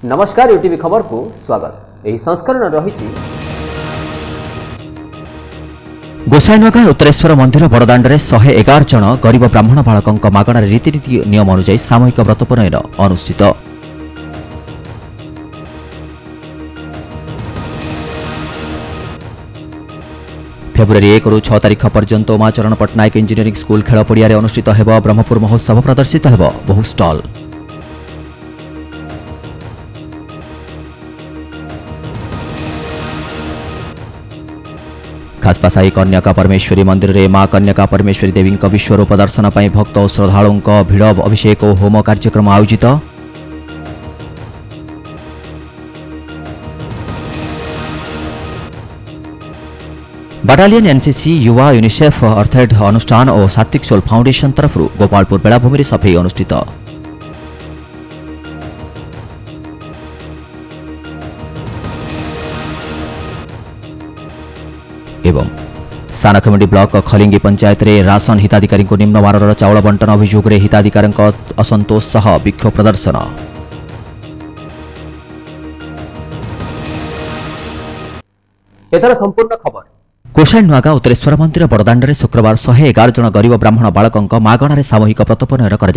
नमस्कार यूटीवी खबर को स्वागत। यही संस्करण रही गोसाईनगर उत्तरेश्वर मंदिर बड़दाण्डे 111 जन गरीब ब्राह्मण बालकों मागणार रीतिनीति नियम अनुଯାयी सामूहिक व्रतोपनयन अनुष्ठित। फेब्रुआरी 1 रु 6 तारिख पर्यंत उमाचरण पट्टनायक इंजीनियरिंग स्कूल खेल पड़िया अनुष्ठित हेब। ब्रह्मपुर महोत्सव प्रदर्शित हेब बहु स्टल। खासपासाई कन्याका परमेश्वरी मंदिर में मां कन्याका परमेश्वरी देवी विश्वरूप दर्शन पर भक्त और श्रद्धालुओं भिड़ अभिषेक और होम कार्यक्रम आयोजित। बटालियन एनसीसी युवा यूनिसेफ अर्थात अनुष्ठान और सात्विक सोल फाउंडेशन तरफ गोपालपुर बेलाभूमि सफाई अनुष्ठित। एवं सानखमेडी ब्लॉक खलिंगी पंचायत रे राशन हिताधिकारी निम्नमानर चाउल बंटन अभियोग रे हिताधिकारी असंतोष सह विक्षोभ प्रदर्शन। एथर संपूर्ण खबर। गोसाईनगर उत्तरेश्वर मंदिर बड़दाण्डे शुक्रवार 111 जन गरीब ब्राह्मण बालकों मागणार सामूहिक व्रतोपनयन कर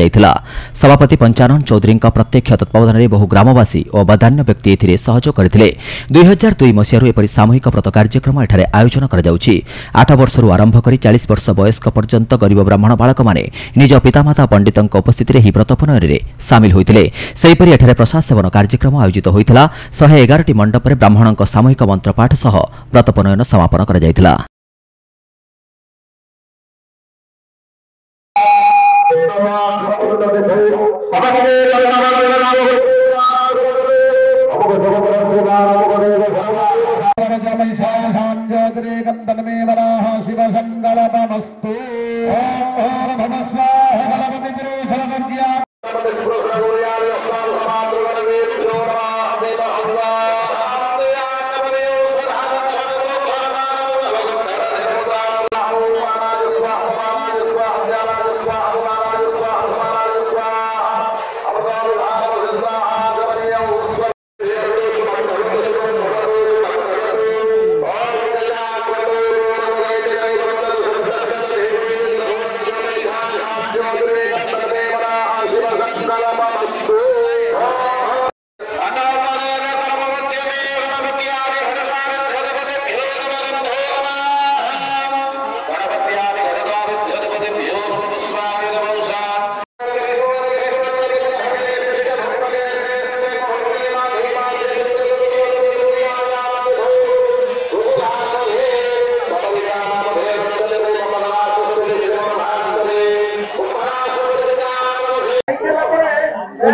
सभापति पंचानन चौधरी प्रत्यक्ष तत्वावधान में बहु ग्रामवासी और बधान्य व्यक्ति एथिरे सहयोग करथिले। 2002 मसीह एपरी सामूहिक व्रत कार्यक्रम एठारे आयोजन कर 8 वर्ष आरंभ कर 40 वर्ष वयस्क पर्यंत गरीब ब्राह्मण बालक माने निज पितामाता पंडितों उपस्थिति ही व्रतोपनयन में सामिल होते। सेहीपरि एठारे प्रसाद सेवन कार्यक्रम आयोजित होता। 111 मंडप में ब्राह्मणों सामूहिक मंत्रपाठ सह व्रतोपनयन समापन कर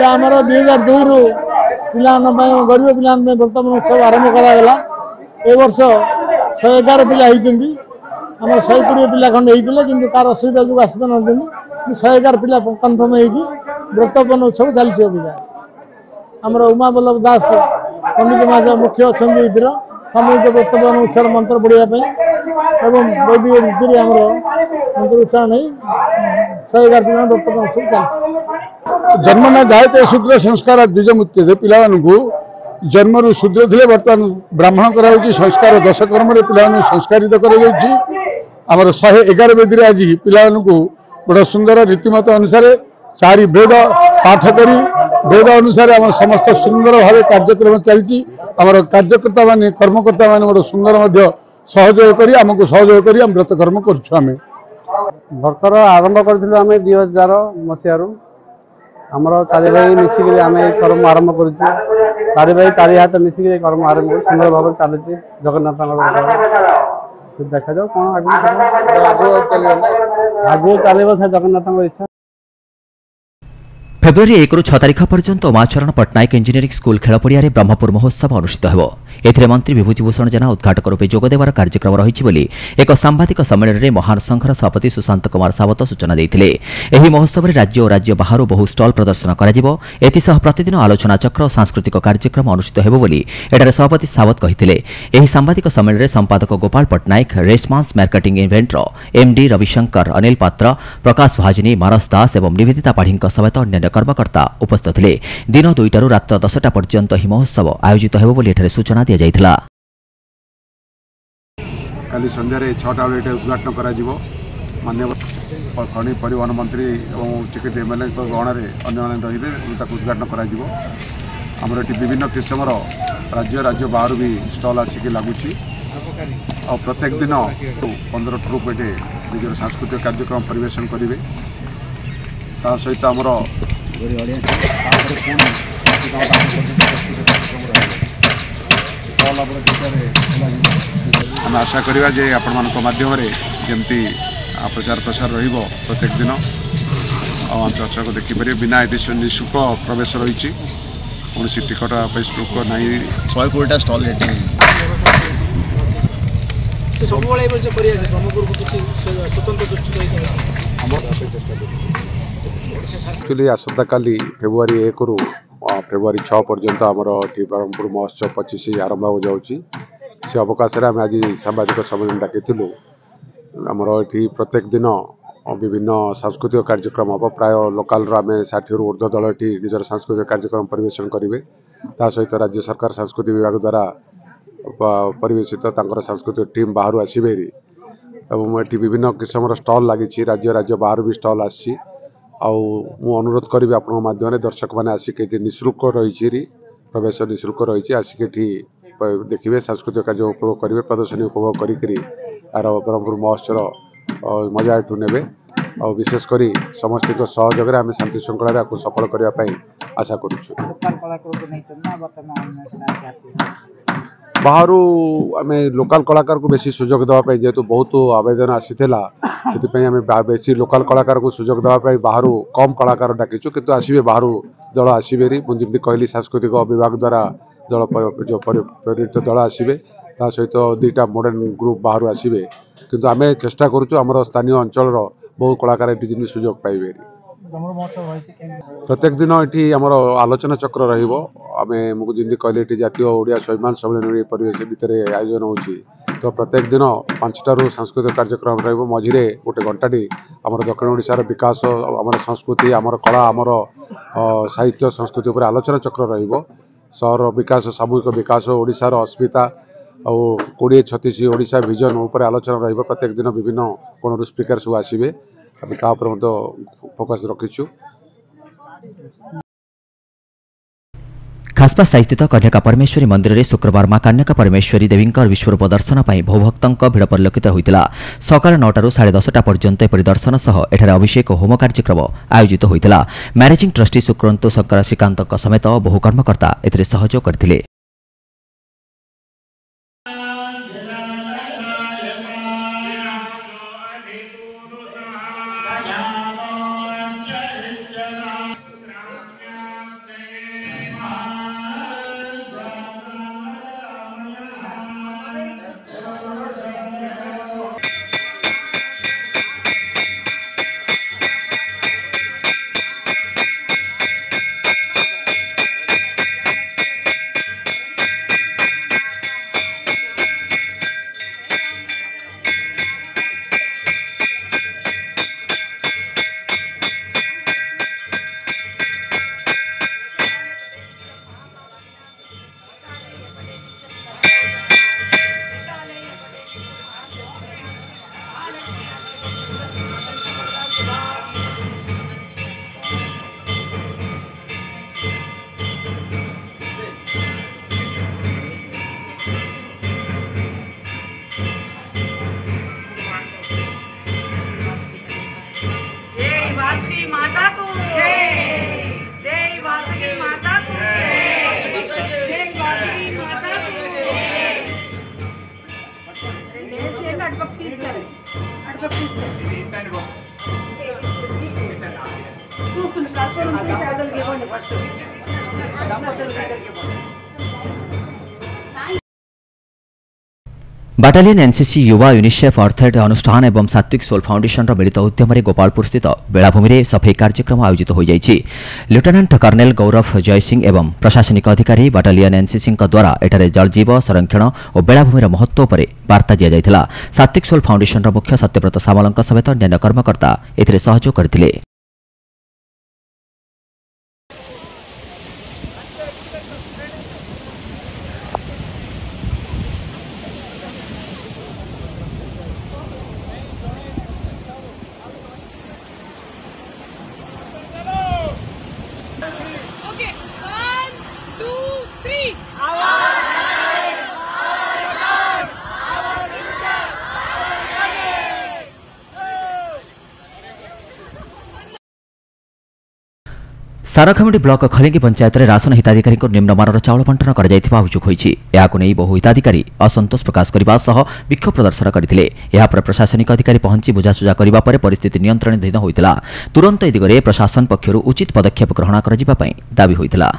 आमर 2002 रु पिला गरीब पिला वर्तमान उत्सव आरंभ कराला। ए वर्ष 111 पिला आम 120 पिला खंडे होते कि तार असुविधा जो आसपार 111 पिला कन्फर्म हो व्रतोपन उत्सव चलती। अभियान आमर उमा बल्लभ दास पंडित महाशय मुख्य अच्छा सामूहिक व्रतोपन उत्सव मंत्र बढ़ाई एवं वैदिक रीति आम मंत्र उच्चारण 111 पिला व्रतोपन उत्सव चलती। जन्म न जायते शूद्र संस्कार द्विजमुच्यते पिला जन्म शूद्र थे बर्तमान ब्राह्मण कर संस्कार 10 कर्म पिला संस्कारित कर 111 वेदी आज पिला बड़ा सुंदर रीतिमत अनुसार 4 वेद पाठ कर वेद अनुसार आम समस्त सुंदर भाव कार्यक्रम चलती। आम कार्यकर्ता मान कर्मकर्ता मान बड़ा सुंदर सहयोग कर आमको सहयोग कर व्रतकर्म करें। व्रतर आरंभ करूँ आम 2000 मसीह आमर 4 भाई मिसिक आम कर्म आरंभ करूँ। 4 भाई 4 हाथ मिसिक कर्म आरंभ कर सुंदर भाव चलती। जगन्नाथ देखा जाओ कौन आगे चलो जगन्नाथ इच्छा। फेब्रुआरी 1 रु 6 तारिख पर्यंत उमाचरण पट्टनायक इंजीनियरिंग स्कूल खेल पड़िया ब्रह्मपुर महोत्सव अनुष्ठित हो। एथिरे मंत्री विभूतिभूषण जेना उद्घाटक रूपे जोगदेवार कार्यक्रम रही एक सांबादिक सम्मेलन में महान संघर सभापति सुशांत कुमार सावत सूचना देते। एही महोत्सव में राज्य और राज्य बाहर बहु स्टल प्रदर्शन कर प्रतिदिन आलोचना चक्र और सांस्कृतिक कार्यक्रम अनुष्ठित हो एठारे सभापति सावत कहिथिले। एही सांबादिक सम्मेलन में संपादक गोपाल पट्टनायक, रेस्पन्स मार्केटिंग इवेंटर एमडी रविशंकर, अनिल पात्र, प्रकाश भाजिनी, मानस दास और निवेदिता पाढ़ी समेत अन्य कर्मकर्ता उपस्थित थे। दिन 2टारू रात 10टा पर्यंत ही महोत्सव आयोजित हेबो बोली एठारे सूचना दिया जायथिला। काली संध्यारे 6टा बेले उद्घाटन करा जिवो। माननीय खनि परिवहन मंत्री और सेक्रेटरी एमएलए गहणार अन्य रही उद्घाटन करा जिवो। आमर ये विभिन्न किस्म राज्य बाहर भी स्टल आसिक लगुच और प्रत्येक दिन 15 ट्रुप ये निजर सांस्कृतिक कार्यक्रम परिवेशन करेंगे। ता सहित आमर आम आशा करवा जे आपण मान माध्यम जमती प्रचार प्रसार रहिबो प्रत्येक दिन और दर्शक देखिपारे बिना एडिशन निःशुल्क प्रवेश रही कौन टिकट शुल्क ना 120टा स्टल एक्चुअली आसंता काली फेब्रुआरी 1 रु फेब्रुआरी 6 पर्यंत आमर ब्रह्मपुर महोत्सव 25 आरंभ हो जाऊँगी। से अवकाश आम आज सामाजिक सम्मेलन डाकिलु। आमर ये प्रत्येक दिन विभिन्न सांस्कृतिक कार्यक्रम हम प्राय लोकाल आम 60 रु ऊर्ध्व दल ये निजर सांस्कृतिक कार्यक्रम परिवेशन करेंगे। ता सहित राज्य सरकार सांस्कृतिक विभाग द्वारा परिवेशित सांस्कृतिक टीम बाहर आसबे ये विभिन्न किस्म स्टल लगी। राज्य बाहर भी स्टल आसी अनुरोध करी आप माध्यम दर्शक मैंने आसिक निःशुल्क रही प्रवेश निःशुल्क रही आसिक देखिए सांस्कृतिक कार्य उपभोग करेंगे। प्रदर्शनी उपभोग करी यार ब्रह्मपुर महोत्सव मजा एठू ने और विशेषकर समस्त सहयोग आम शांति श्रृंखला सफल करने आशा करुचु। बाहर आम लोकल कलाकार को बेसी सुजोग देवाई जेहेतु बहुत आवेदन आसीला से आम बेसी लोकल कलाकार को सुजोग देवाई बाहर कम कलाकार डाकिचु किंतु आसबे बाहर दल आसबेरी मुझे कहली सांस्कृतिक विभाग द्वारा दल जो प्रेरित दल आसबे ता सहित 2टा मॉडर्न ग्रुप बाहर आसबे किंतु आम चेष्टा करुचु आमर स्थानीय अंचल बहुत कलाकार ये सुजोग पाइबे। प्रत्येक दिन ये आमर आलोचना चक्र रमें मुझे कहली ये जातीय ओडिया स्वाभिमान सम्मेलन परिवेश भितर आयोजन होची। तो प्रत्येक दिन 5टारू सांस्कृतिक कार्यक्रम रझे गोटे घंटाटी आमर दक्षिण ओडिशार विकास आमर संस्कृति आमर कला आमर साहित्य संस्कृति उपर आलोचना चक्र सहर विकास सामूहिक विकास ओडिशार अस्मिता और 2036 ओडिशा विजन उपर आलोचना प्रत्येक दिन विभिन्न कोण स्पीकर सब आसबे आम फोकस रखीचु। खासपा स्थित कन्याका परमेश्वरी मंदिर में शुक्रवार मां कन्याका परमेश्वरी देवी विश्वरूप दर्शन पर बहुभक्तों भिड़ परिलक्षित होता। सकाल 9टारू 10:30 पर्यंत परिदर्शन सह एठारे अभिषेक होम कार्यक्रम आयोजित होता। मैनेजिंग ट्रस्टी सुक्रंतु शंकर श्रीकांत समेत बहु कर्मकर्ता एथिरे सहयोग करथिले। बाटालियन एनसीसी युवा यूनिसेफ अर्थात अनुष्ठान एवं सात्विक सोल फाउंडेशन मिलित उद्यम गोपालपुर स्थित बेलाभूमि में सफाई कार्यक्रम आयोजित हो जाइछि। लेफ्टिनेंट कर्नेल गौरव जयसिंह एवं प्रशासनिक अधिकारी बाटालियन एनसीसी द्वारा एठारे जलजीव संरक्षण और बेलाभूमि महत्व पर वार्ता दि जाइथिला। सात्विक सोल फाउंडेशन मुख्य सत्यव्रत सामल समेत अन्य कर्मकर्ता एथिरे सहयोग करथिले। सारखमुंडी ब्लॉक खलिंगी पंचायत में राशन हिताधिकारी निम्नमानर चाउल बंटन कर अभियोग होती बहु हिताधिकारी असंतोष प्रकाश करने विक्षोभ प्रदर्शन करते प्रशासनिक अधिकारी पहुंची बुझासुझा करने पर परिस्थिति नियंत्रणाधीन होता तुरंत ए दिगरे प्रशासन पक्षर उचित पदक्षेप ग्रहण कर दाबी होता।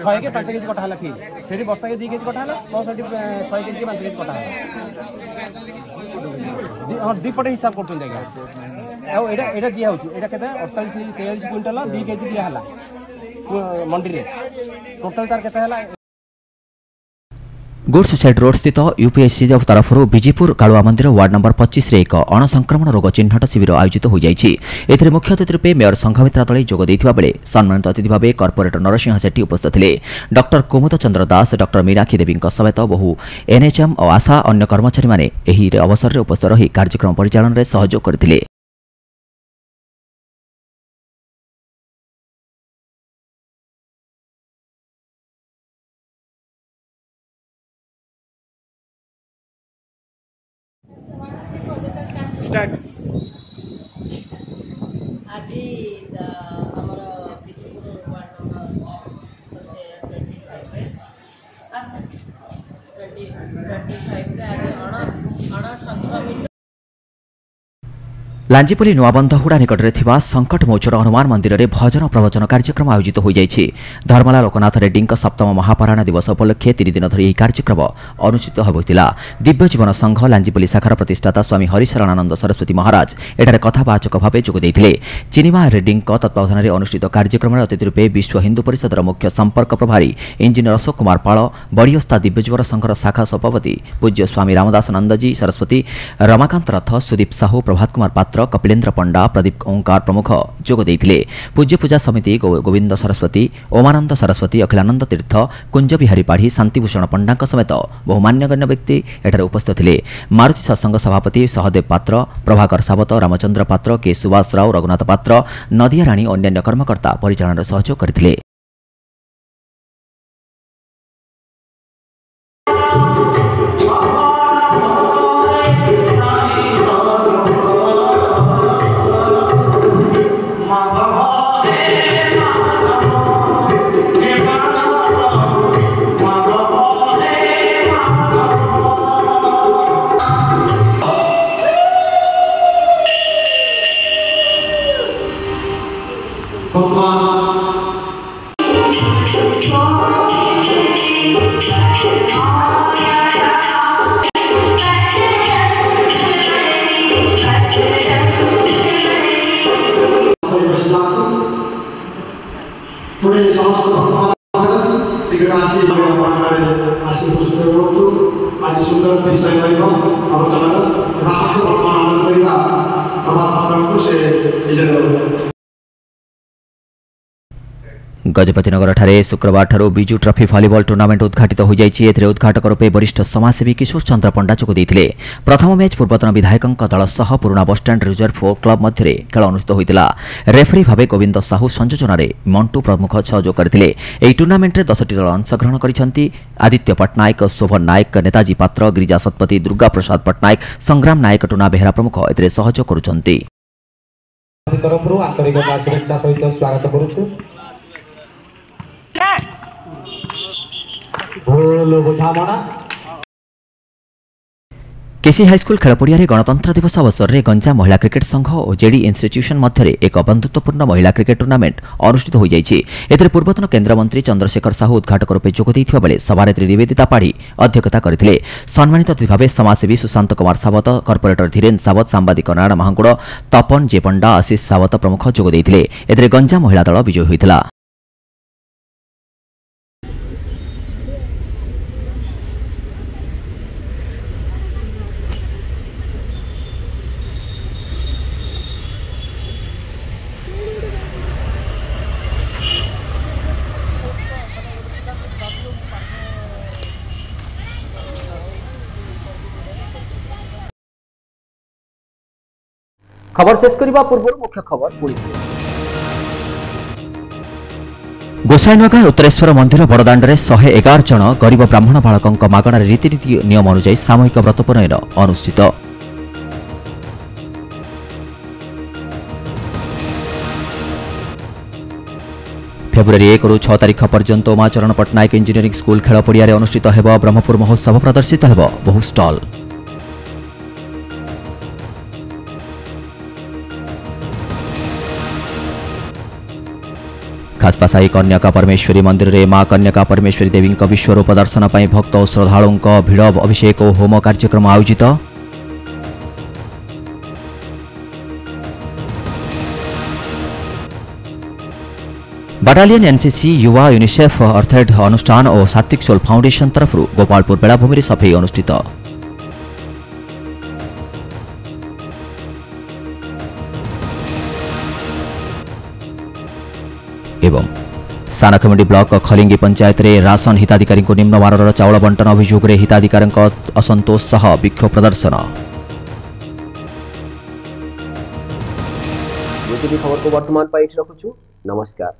शहे के 5 केजी कटा है फिर से बस्ता के 2 केजी कटा है प्लस 100 केजी 5 केजी कटा है हाँ दुपटे हिसाब कर दिया होता 48 43 क्विंटल 2 केजी दिया मंडी रे टोटल तार के गुड्स साइड रोड स्थित यूपीएससी तरफ विजीपुर कालुआ मंदिर वार्ड नंबर 25 एक अणसंक्रमण रोग चिन्हट शिविर आयोजित हो जाएगी। मुख्य अतिथि रूपे मेयर संघमित्रा दले जोग देइथिबा बेले सम्मानित अतिथि भाव कॉर्पोरेटर नरसिंह सेठी उपस्थित थे। डॉक्टर कुमुद चंद्र दास डॉक्टर मीनाक्षी देवी समेत बहु एनएचएम और आशा अन्य कर्मचारी माने एही अवसर में उपस्थित रही कार्यक्रम परिचालन में सहयोग करथिले। आज आमर विजयपुर वार्ड नंबर 25 आज अणसंक्रमित लांजीपल्ली नुआबंध हुड़ा निकट में संकट मोचन हनुमान मंदिर में भजन प्रवचन कार्यक्रम आयोजित हो जाएगी। धर्मला लोकनाथ रेड्डी सप्तम महापारायण दिवस उपलक्षे 3 दिन धरी कार्यक्रम अनुष्ठित होता। दिव्य जीवन संघ लांजीपल्ली शाखार प्रतिष्ठाता स्वामी हरिशरणानंद सरस्वती महाराज एठारे कथावाचक भाव जोगदेइथिले। चिनिमा रेड्डी तत्वावधान में अनुष्ठित कार्यक्रम में अतिथि रूपे विश्व हिंदू परिषदर मुख्य संपर्क प्रभारी इंजीनियर अशोक कुमार पाल बड़ियोस्ता दिव्य जीवन संघर शाखा सभापति पूज्य स्वामी रामदास नंदजी सरस्वती रमाकांत रथ सुदीप साहू प्रभात कुमार पात्र कपिलेन्द्र पंडा प्रदीप ओंकार प्रमुख जोग देइथिले। पूज्य पूजा समिति गोविंद सरस्वती ओमानंद सरस्वती अखिलानंद तीर्थ कुंज बिहारी पाढ़ी शांतिभूषण पंडा समेत बहुमान्यगण्य व्यक्ति एठारे उपस्थित थे। मारुति सत्संग सभापति सहदेव पात्र प्रभाकर सावत रामचंद्र पात्र के सुभाष राव रघुनाथ पात्र नदिया राणी अन्य कर्मकर्ता परिचालन सहयोग करथिले। आज सुंदर विषय गजपति नगर ठारे शुक्रवार ठारू बिजू ट्रॉफी वॉलीबॉल टूर्नामेंट उद्घाटित हो जाइए। उद्घाटक रूपे वरिष्ठ समाजसेवी किशोर चंद्र पंडा जोग देइथिले। प्रथम मैच पूर्वतन विधायकों दल सह पुराना बसस्टाण्ड रिजर्व क्लब मध्य खेल अनुष्ठित होता। रेफरी भाव गोविंद साहू संयोजन में मंटू प्रमुख सहयोग करते। टूर्नामेंट में 10टी दल अंशग्रहण कर आदित्य पट्टनायक शोभन नायक नेताजी पात्र गिरिजा शतपथी दुर्गा प्रसाद पट्टनायक संग्राम नायक टूना बेहरा प्रमुख ए सहयोग करुछन्ति। केसी हाईस्कूल खेलपड़िया गणतंत्र दिवस अवसर में गंजा महिला क्रिकेट संघ और जेडी इंस्टीट्यूशन मध्य एक बंधुत्वपूर्ण महिला क्रिकेट टूर्नामेंट अनुष्ठित हो जाइए। पूर्वतन केन्द्रमंत्री चंद्रशेखर साहू उद्घाटक रूपे जोग देइथिबा बेले सभारे निवेदिता पाढ़ी अध्यक्षता करथिले। सम्मानित अतिथि भाव समाजसेवी सुशांत कुमार सावत कॉर्पोरेटर धीरेन सावत सांबादिक नारायण महांगुड़ तपन जे पंडा आशीष सावत प्रमुख जोग देइथिले। एथिरे गंजा महिला दल विजयी होइथिला। खबर शेष करने पूर्व मुख्य खबर पुणी। गोसाईनगर उत्तरेश्वर मंदिर बड़दाण्डे 111 जन गरीब ब्राह्मण बालकों मागणार रीतिनीति नियम अनुଯାयी सामूहिक व्रतपनयन अनुष्ठित। फेब्रुआरी 1 रु 6 तारिख पर्यंत उमाचरण पट्टनायक इंजीनियरिंग स्कूल खेल पड़िया अनुष्ठित हेब। ब्रह्मपुर महोत्सव प्रदर्शित हेब बहु स्टल। खासपासाई कन्याका परमेश्वरी मंदिर में मां कन्याका परमेश्वरी देवी विश्वरूप दर्शन पर भक्त और श्रद्धालुओं भिड़ अभिषेक और होम कार्यक्रम आयोजित। बटालियन एनसीसी युवा यूनिसेफ अर्थेड अनुष्ठान और सात्विक सोल फाउंडेशन तरफ गोपालपुर बेलाभूमि सफाई अनुष्ठित। एवं सानखमुंडी ब्लॉक खलिंगी पंचायत रे राशन हिताधिकारी निम्न मानर चाउल बंटन अभियोग रे हिताधिकारी असंतोष सह विक्षोभ प्रदर्शन। खबर को वर्तमान पर रखुछु। नमस्कार।